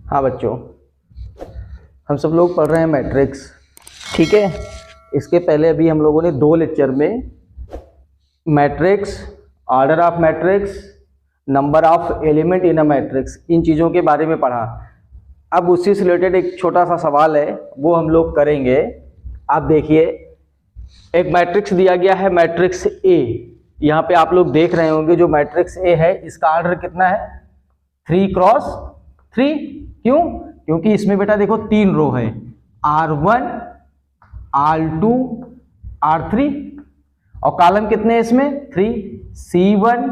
हाँ बच्चों, हम सब लोग पढ़ रहे हैं मैट्रिक्स, ठीक है। इसके पहले अभी हम लोगों ने 2 लेक्चर में matrix, order of matrix, number of element in a matrix, इन चीज़ों के बारे में पढ़ा। अब उसी से रिलेटेड एक छोटा सा सवाल है, वो हम लोग करेंगे। आप देखिए, एक मैट्रिक्स दिया गया है, मैट्रिक्स ए। यहाँ पे आप लोग देख रहे होंगे जो मैट्रिक्स ए है, इसका ऑर्डर कितना है? 3 क्रॉस 3। क्यों? क्योंकि इसमें बेटा देखो 3 रो है, R1, R2, R3, और कॉलम कितने हैं इसमें? 3, C1,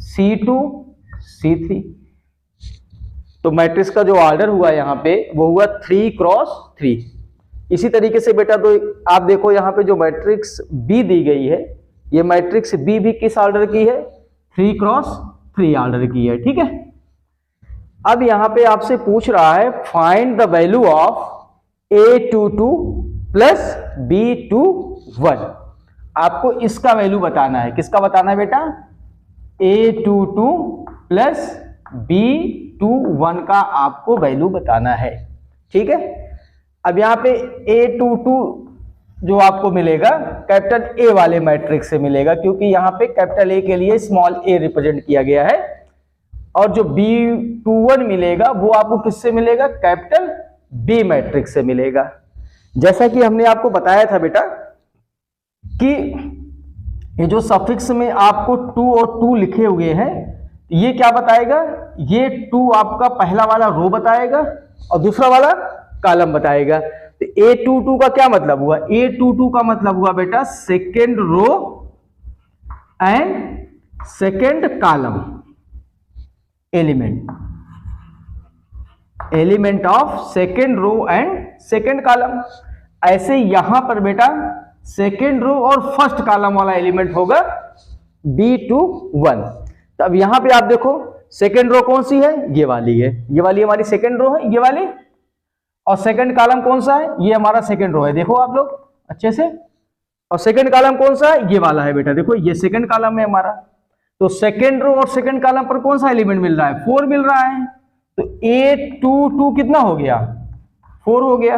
C2, C3। तो मैट्रिक्स का जो ऑर्डर हुआ यहाँ पे वो हुआ 3 क्रॉस 3। इसी तरीके से बेटा तो आप देखो यहाँ पे जो मैट्रिक्स बी दी गई है, ये मैट्रिक्स बी भी किस ऑर्डर की है? 3 क्रॉस 3 ऑर्डर की है, ठीक है। अब यहाँ पे आपसे पूछ रहा है find the value of A22 plus B21। आपको इसका वैल्यू बताना है। किसका बताना है बेटा? A22 प्लस B21 का आपको वैल्यू बताना है, ठीक है। अब यहाँ पे A22 जो आपको मिलेगा कैपिटल A वाले मैट्रिक्स से मिलेगा, क्योंकि यहाँ पे कैपिटल A के लिए स्मॉल a रिप्रेजेंट किया गया है। और जो B21 मिलेगा वो आपको किससे मिलेगा? कैपिटल B मैट्रिक्स से मिलेगा। जैसा कि हमने आपको बताया था बेटा कि ये जो सफिक्स में आपको 2 और 2 लिखे हुए हैं, ये क्या बताएगा? ये 2 आपका पहला वाला रो बताएगा और दूसरा वाला कॉलम बताएगा। तो A22 का क्या मतलब हुआ? A22 का मतलब हुआ बेटा second row and second column element of second row and second column. ऐसे यहां पर बेटा सेकेंड रो और फर्स्ट कॉलम वाला एलिमेंट होगा B21। तो अब यहां पे आप देखो सेकेंड रो कौन सी है? ये वाली है, ये वाली हमारी सेकेंड रो है, ये वाली। और सेकेंड कॉलम कौन सा है? ये हमारा सेकेंड रो है, देखो आप लोग अच्छे से। और सेकेंड कॉलम कौन सा है? ये वाला है बेटा, देखो ये सेकेंड कॉलम है हमारा। तो सेकेंड रो और सेकेंड कॉलम पर कौन सा एलिमेंट मिल रहा है? 4 मिल रहा है। तो A22 कितना हो गया? 4 हो गया।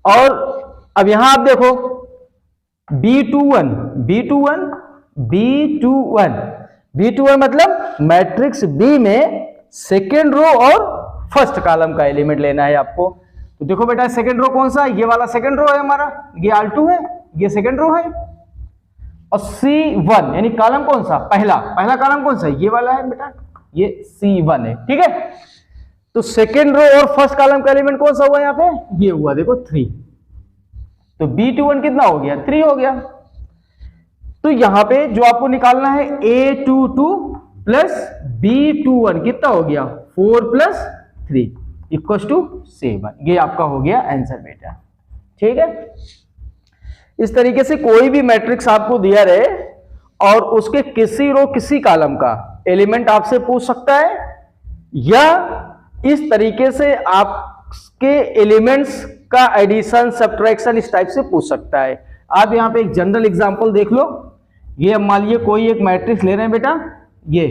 और अब यहां आप देखो B21 मतलब मैट्रिक्स B में सेकेंड रो और फर्स्ट कॉलम का एलिमेंट लेना है आपको। तो देखो बेटा सेकेंड रो कौन सा है? ये वाला सेकेंड रो है हमारा, ये R2 है, ये सेकेंड रो है। और C1 यानी कॉलम कौन सा? पहला कॉलम कौन सा है? ये वाला है बेटा, ये C1 है, ठीक है। तो सेकेंड रो और फर्स्ट कॉलम का एलिमेंट कौन सा हुआ यहाँ पे? ये हुआ देखो 3। तो B21 कितना हो गया? 3 हो गया। तो यहां पे जो आपको निकालना है A22 प्लस B21 कितना हो गया? 4 प्लस 3 इक्वल्स टू 7। ये आपका हो गया आंसर बेटा, ठीक है। इस तरीके से कोई भी मैट्रिक्स आपको दिया रहे और उसके किसी रो किसी कॉलम का एलिमेंट आपसे पूछ सकता है, या इस तरीके से आपके एलिमेंट्स का एडिशन सब्ट्रैक्शन इस टाइप से पूछ सकता है। आप यहाँ पे एक जनरल एग्जांपल देख लो। ये मान लीजिए कोई एक मैट्रिक्स ले रहे हैं बेटा, ये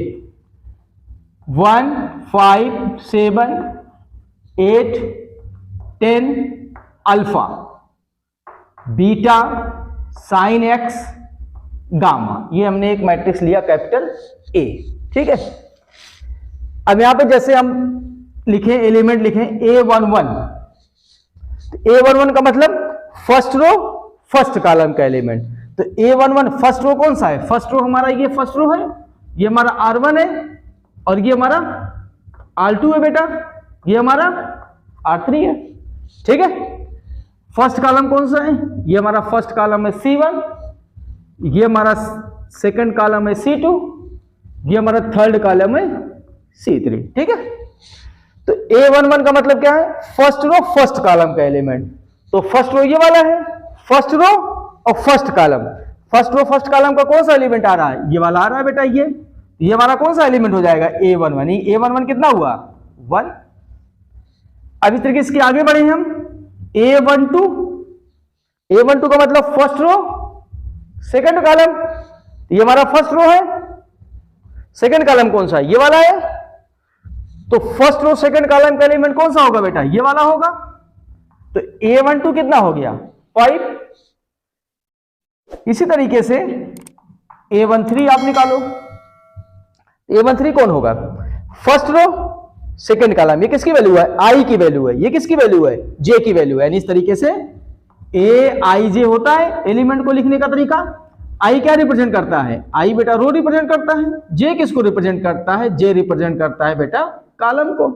1 5 7 8 10 alpha beta sine x gamma, ये हमने एक मैट्रिक्स लिया कैपिटल A, ठीक है। अब यहां पे जैसे हम लिखें एलिमेंट लिखें A11, A11 का मतलब फर्स्ट रो फर्स्ट कॉलम का एलिमेंट। तो A11 फर्स्ट रो कौन सा है? फर्स्ट रो हमारा ये फर्स्ट रो है, ये हमारा R1 है और ये हमारा R2 है बेटा, ये हमारा R3 है, ठीक है। फर्स्ट कॉलम कौन सा है? ये हमारा फर्स्ट कॉलम है C1, ये हमारा सेकंड कॉलम है C2, ये हमारा थर्ड कॉलम है C3, ठीक है। तो A11 का मतलब क्या है? फर्स्ट रो फर्स्ट कॉलम का एलिमेंट। तो फर्स्ट रो ये वाला है, फर्स्ट रो और first column. First row first column का कौन सा एलिमेंट आ रहा है? ये वाला आ रहा है बेटा, ये हमारा कौन सा एलिमेंट हो जाएगा? A11। A11 कितना हुआ? 1। अब इस तरीके से आगे बढ़े हम A12 का मतलब फर्स्ट रो सेकंड कॉलम, ये हमारा फर्स्ट रो है। सेकंड कॉलम कौन सा है? ये वाला है। तो फर्स्ट रो सेकंड कॉलम का एलिमेंट कौन सा होगा बेटा? ये वाला होगा। तो A12 कितना हो गया? 5। इसी तरीके से A13 आप निकालो। A13 कौन होगा? First row second column. ये किसकी वैल्यू है? I की वैल्यू है। ये किसकी वैल्यू है? J की वैल्यू है। यानी इस तरीके से AIJ होता है एलिमेंट को लिखने का तरीका। I क्या रिप्रेजेंट करता है? I बेटा रो रिप्रेजेंट करता है। J किसको रिप्रेजेंट करता है? J रिप्रेजेंट करता है बेटा कॉलम को।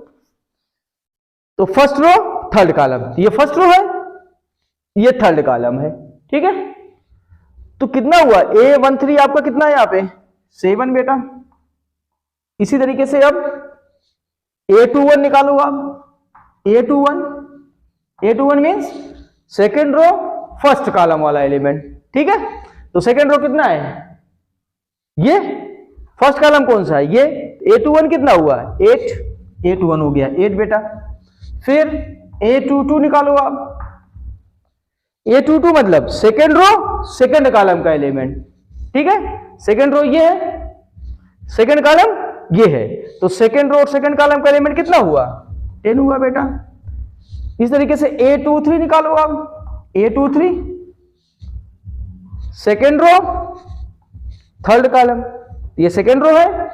तो फर्स्ट रो थर्ड कॉलम, ये फर्स्ट रो है, ये थर्ड कॉलम है। ठीक है, तो कितना हुआ? A13 आपका कितना है यहाँ पे? 7 बेटा। इसी तरीके से अब A21 निकालो आप। A21 means second row first column वाला एलिमेंट। ठीक है, तो सेकेंड रो कितना है? ये फर्स्ट कॉलम कौन सा है? ये A21 कितना हुआ? 8। A21 हो गया 8 बेटा। फिर A22 निकालो आप। A22 मतलब सेकेंड रो सेकेंड कॉलम का एलिमेंट। ठीक है, सेकेंड रो ये है, सेकेंड कॉलम ये है, तो सेकेंड रो और सेकेंड कॉलम का एलिमेंट कितना हुआ? 10 हुआ बेटा। इस तरीके से A23 निकालो आप। A23 second row third column, ये सेकेंड रो है,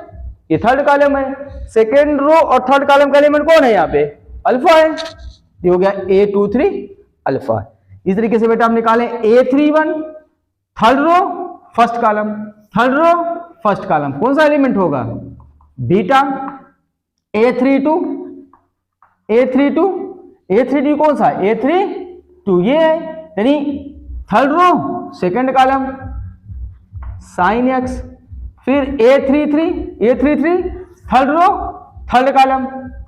ये थर्ड कॉलम है। सेकेंड रो और थर्ड कॉलम का एलिमेंट कौन है? यहाँ पे अल्फा है। ये हो गया A23 अल्फा। इस तरीके से बेटा हम निकालें A31 third row first column, third row first column, कौन सा एलिमेंट होगा? बीटा। A32 कौन सा? A32 ये है, यानी third row second column sine X. फिर A33 third row third column,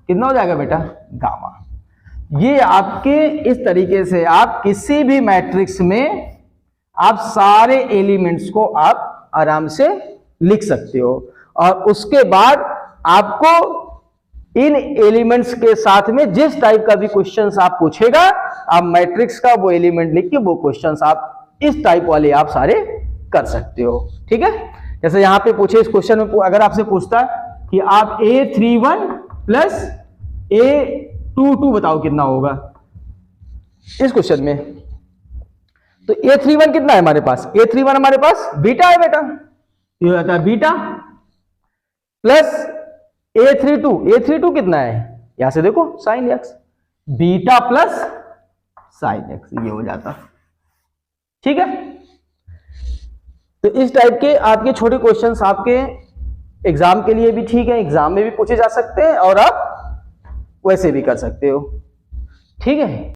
कितना हो जाएगा बेटा? गामा। ये आपके इस तरीके से आप किसी भी मैट्रिक्स में आप सारे एलिमेंट्स को आप आराम से लिख सकते हो, और उसके बाद आपको इन एलिमेंट्स के साथ में जिस टाइप का भी क्वेश्चंस आप पूछेगा, आप मैट्रिक्स का वो एलिमेंट लिख के वो क्वेश्चंस आप इस टाइप वाले आप सारे कर सकते हो। ठीक है, जैसे यहां पे पूछे इस क्वेश्चन में, अगर आपसे पूछता है कि आप A31 प्लस A22 बताओ कितना होगा इस क्वेश्चन में, तो A31 कितना है हमारे पास? A31 हमारे पास बीटा है बेटा, ये हो जाता है बीटा प्लस A32 कितना है? यहां से देखो sine x, beta plus sine x, ये हो जाता। ठीक है, तो इस टाइप के आपके छोटे क्वेश्चंस आपके एग्जाम के लिए भी ठीक है, एग्जाम में भी पूछे जा सकते हैं और आप वैसे भी कर सकते हो। ठीक है।